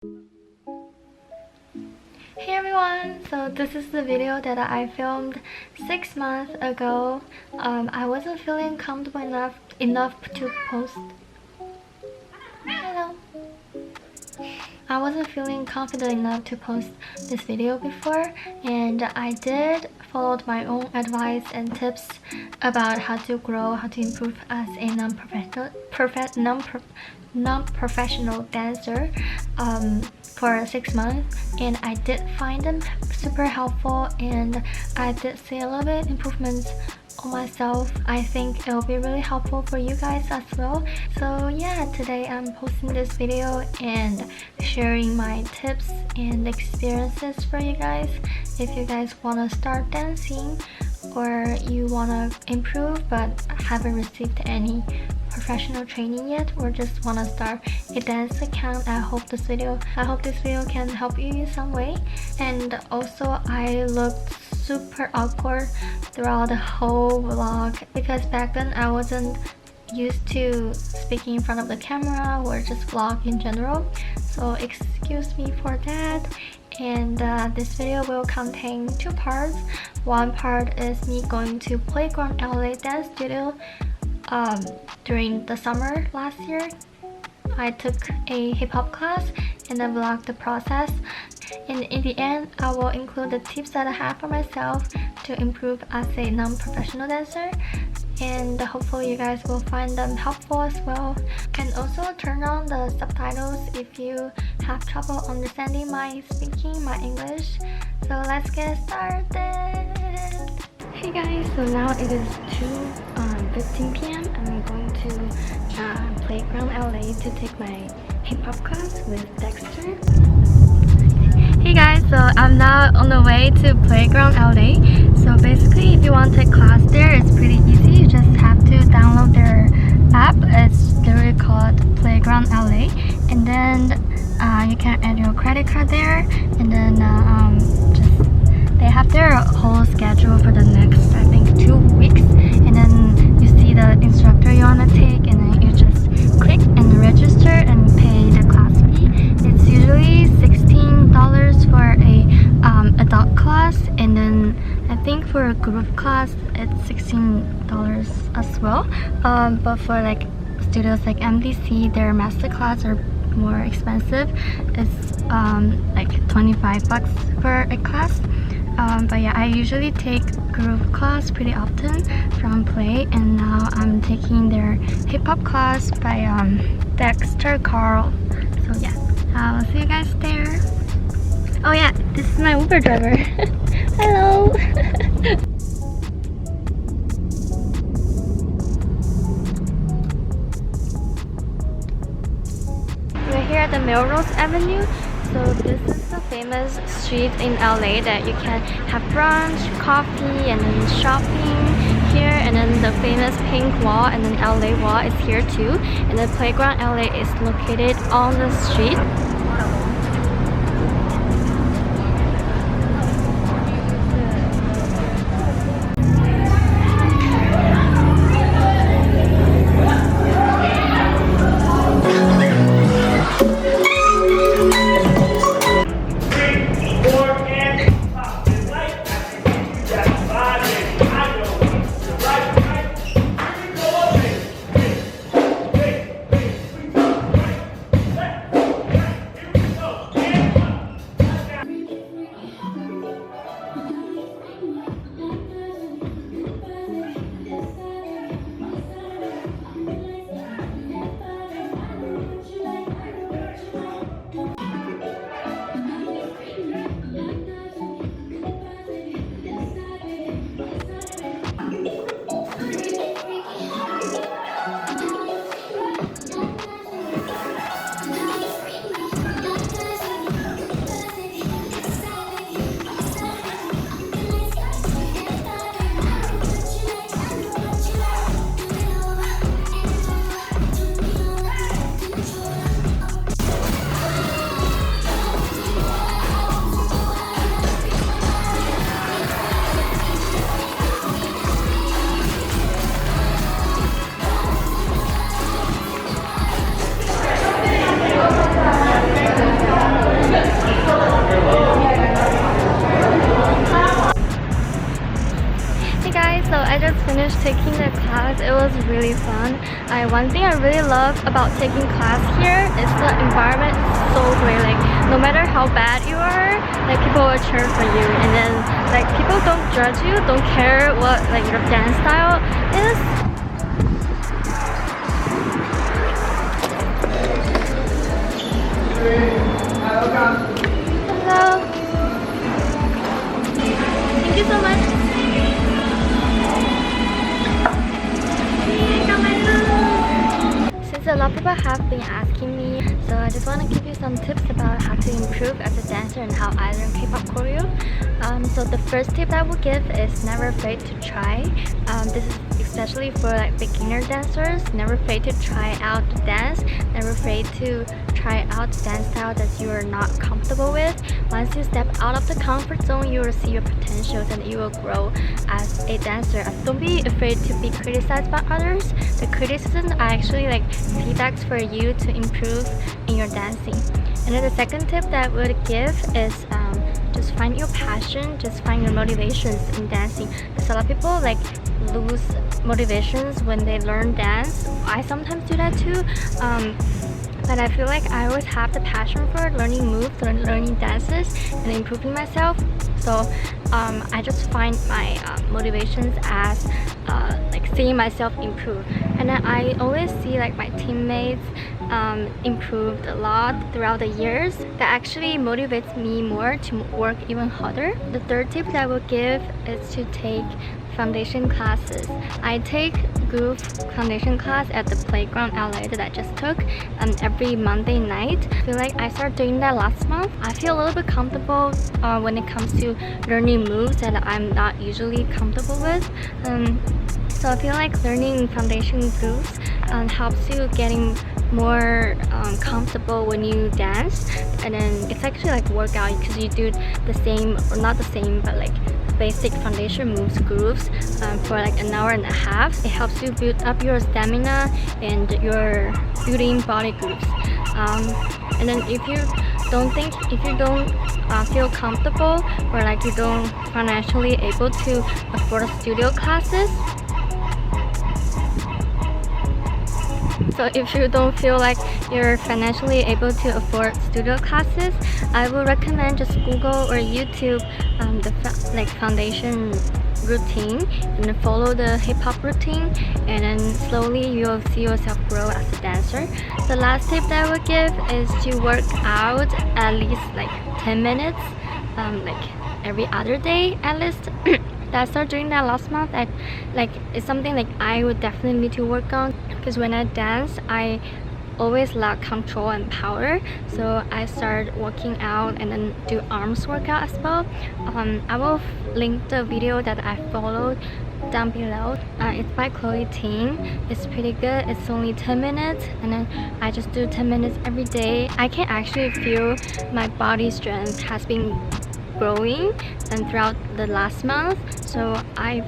Hey everyone! So this is the video that I filmed 6 months ago. I wasn't feeling comfortable enough to post. Hello. I wasn't feeling confident enough to post this video before, and I did follow my own advice and tips about how to grow, how to improve as a non-professional dancer for 6 months, and I did find them super helpful, and I did see a little bit improvements on myself. I think it'll be really helpful for you guys as well. So yeah, today I'm posting this video and sharing my tips and experiences for you guys. If you guys want to start dancing or you want to improve but haven't received any professional training yet, or just want to start a dance account, I hope this video can help you in some way. And also, I looked super awkward throughout the whole vlog because back then I wasn't used to speaking in front of the camera or just vlog in general, so excuse me for that. And this video will contain 2 parts. One part is me going to Playground LA Dance Studio during the summer last year. I took a hip-hop class and then vlogged the process, and in the end I will include the tips that I have for myself to improve as a non-professional dancer, and hopefully you guys will find them helpful as well. And also turn on the subtitles if you have trouble understanding my speaking, my English. So let's get started. Hey guys, so now it is 2:15 p.m. I'm going to Playground LA to take my hip-hop class with Dexter. Hey guys, so I'm now on the way to Playground LA. So basically, if you want to take class there, it's pretty easy. You just have to download their app. It's literally called Playground LA, and then you can add your credit card there, and then they have their whole schedule for the next, I think, 2 weeks, and then you see the instructor you want to take, and then you just click and register and pay the class fee. It's usually $16 for a adult class, and then I think for a group class it's $16 as well. But for like studios like MDC, their master class are more expensive. It's like $25 for a class. But yeah, I usually take group class pretty often from Play, and now I'm taking their hip-hop class by Dexter Carl. So yeah, I'll see you guys there. Oh yeah, this is my Uber driver. Hello! We're here at the Melrose Avenue. So this is the famous street in LA that you can have brunch, coffee, and then shopping here. And then the famous pink wall and then LA wall is here too. And the Playground LA is located on the street. much taking the class. It was really fun. One thing I really love about taking class here is the environment is so great. Like no matter how bad you are, like people will cheer for you, and then like people don't judge you, don't care what like your dance style is. Hello. Thank you so much. Since a lot of people have been asking me, so I just want to give you some tips about how to improve as a dancer and how I learn K-pop choreo. So the first tip I will give is never afraid to try. This is especially for like beginner dancers. Never afraid to try out the dance. Never afraid to try out the dance style that you are not comfortable with. Once you step out of the comfort zone, you will see your potentials and you will grow as a dancer. Don't be afraid to be criticized by others. The criticisms are actually like feedbacks for you to improve in your dancing. And then the second tip that I would give is just find your passion, just find your motivations in dancing. Because a lot of people like lose motivations when they learn dance. I sometimes do that too. But I feel like I always have the passion for learning moves, learning dances, and improving myself. So I just find my motivations as like seeing myself improve. And then I always see like my teammates improved a lot throughout the years. That actually motivates me more to work even harder. The third tip that I will give is to take foundation classes. I take Groove foundation class at the playground LA that I just took every Monday night. I feel like I started doing that last month. I feel a little bit comfortable when it comes to learning moves that I'm not usually comfortable with. So I feel like learning foundation grooves helps you getting more comfortable when you dance, and then it's actually like workout because you do the same, or not the same, but like basic foundation moves grooves for like an hour and a half. It helps you build up your stamina and your building body grooves. And then if you don't feel comfortable, or like you don't financially able to afford studio classes, so if you don't feel like you're financially able to afford studio classes, I will recommend just Google or YouTube the foundation routine, and then follow the hip-hop routine, and then slowly you'll see yourself grow as a dancer. The last tip that I would give is to work out at least like 10 minutes like every other day at least. I started doing that last month. It's something like I would definitely need to work on, because when I dance I always lack control and power. So I started working out and then do arms workout as well. I will link the video that I followed down below. It's by Ting. It's pretty good. It's only 10 minutes, and then I just do 10 minutes every day. I can actually feel my body strength has been growing and throughout the last month. So I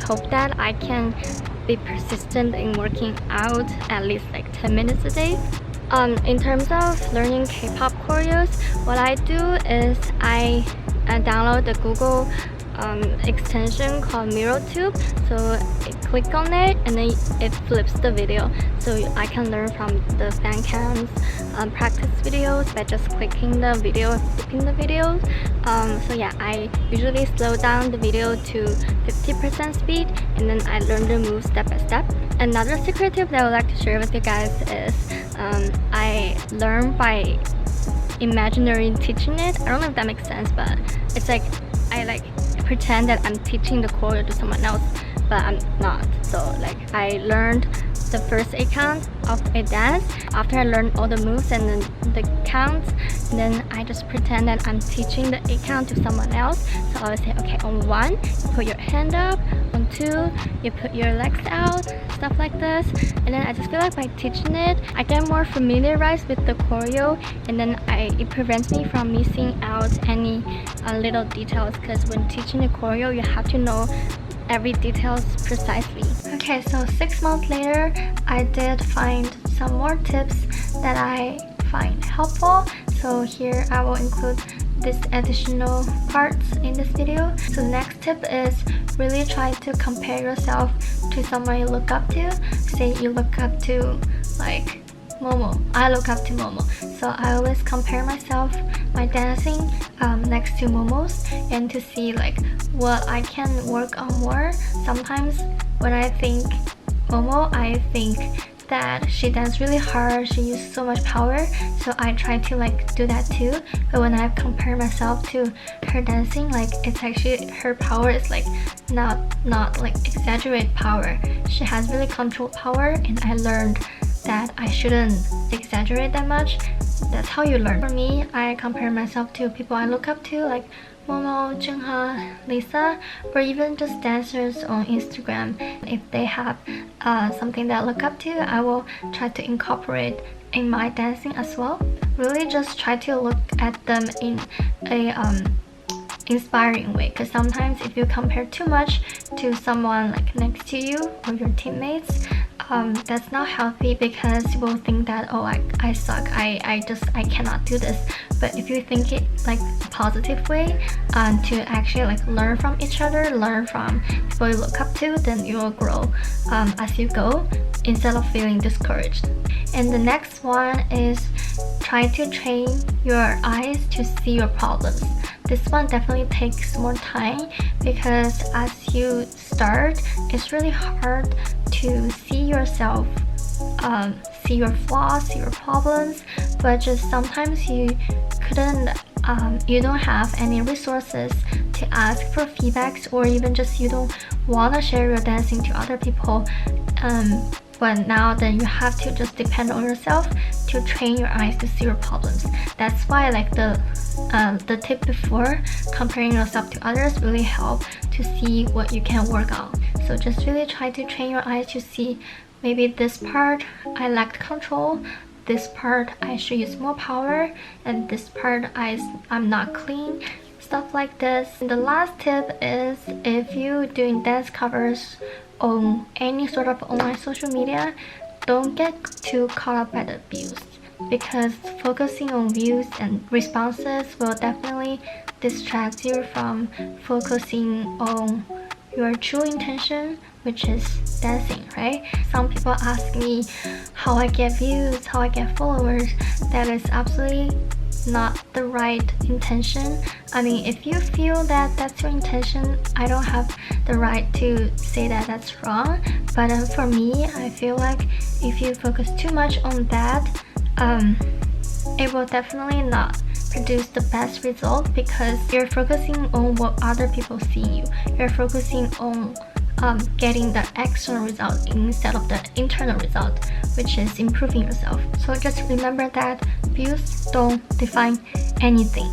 hope that I can be persistent in working out at least like 10 minutes a day. In terms of learning K-pop choreos, what I do is I download the Google extension called MirrorTube. So I click on it and then it flips the video, so I can learn from the fan cams practice videos by just clicking the video, flipping the videos. So yeah, I usually slow down the video to 50% speed, and then I learn the moves step by step. Another secret tip that I would like to share with you guys is I learn by imaginary teaching it. I don't know if that makes sense, but it's like I pretend that I'm teaching the choreo to someone else, but I'm not. So like I learned the first 8 counts of a dance. After I learned all the moves and then the counts, and then I just pretend that I'm teaching the 8 count to someone else. So I would say, okay, on 1 you put your hand up, on 2 you put your legs out, stuff like this. And then I just feel like by teaching it, I get more familiarized with the choreo, and then it prevents me from missing out any little details, because when teaching the choreo you have to know every details precisely. Okay, so 6 months later, I did find some more tips that I find helpful. So here I will include this additional parts in this video. So the next tip is really try to compare yourself to someone you look up to. Say you look up to like Momo. I look up to Momo. So I always compare myself, my dancing next to Momo's, and to see like what I can work on more. Sometimes when I think Momo, I think that she danced really hard, she used so much power, so I try to like do that too. But when I compare myself to her dancing, like it's actually her power is like not like exaggerate power. She has really controlled power, and I learned that I shouldn't exaggerate that much. That's how you learn. For me, I compare myself to people I look up to, like Momo, Jungha, Lisa, or even just dancers on Instagram. If they have something that I look up to, I will try to incorporate in my dancing as well. Really just try to look at them in a inspiring way, because sometimes if you compare too much to someone like next to you or your teammates, that's not healthy, because you will think that, oh, I suck, I cannot do this. But if you think it like a positive way, to actually like learn from each other, learn from people you look up to, then you will grow as you go, instead of feeling discouraged. And the next one is try to train your eyes to see your problems. This one definitely takes more time, because as you start, it's really hard to see yourself, see your flaws, see your problems, but just sometimes you don't have any resources to ask for feedbacks, or even just you don't want to share your dancing to other people. But now then you have to just depend on yourself to train your eyes to see your problems. That's why like the tip before, comparing yourself to others, really help to see what you can work on. So just really try to train your eyes to see, maybe this part I lacked control, this part I should use more power, and this part I'm not clean, stuff like this. And the last tip is, if you're doing dance covers on any sort of online social media, don't get too caught up by the views, because focusing on views and responses will definitely distract you from focusing on your true intention, which is dancing, right? Some people ask me how I get views, how I get followers. That is absolutely not the right intention. I mean, if you feel that that's your intention, I don't have the right to say that that's wrong. But for me, I feel like if you focus too much on that, it will definitely not produce the best result, because you're focusing on what other people see you. You're focusing on getting the external result instead of the internal result, which is improving yourself. So just remember that views don't define anything.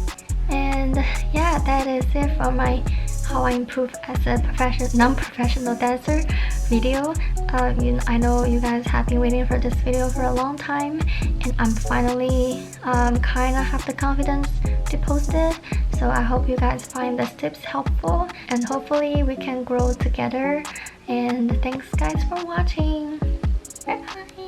And yeah, that is it for my how I improve as a non-professional dancer video. I know you guys have been waiting for this video for a long time, and I'm finally kind of have the confidence to post it. So I hope you guys find these tips helpful, and hopefully we can grow together. And thanks guys for watching. Bye bye.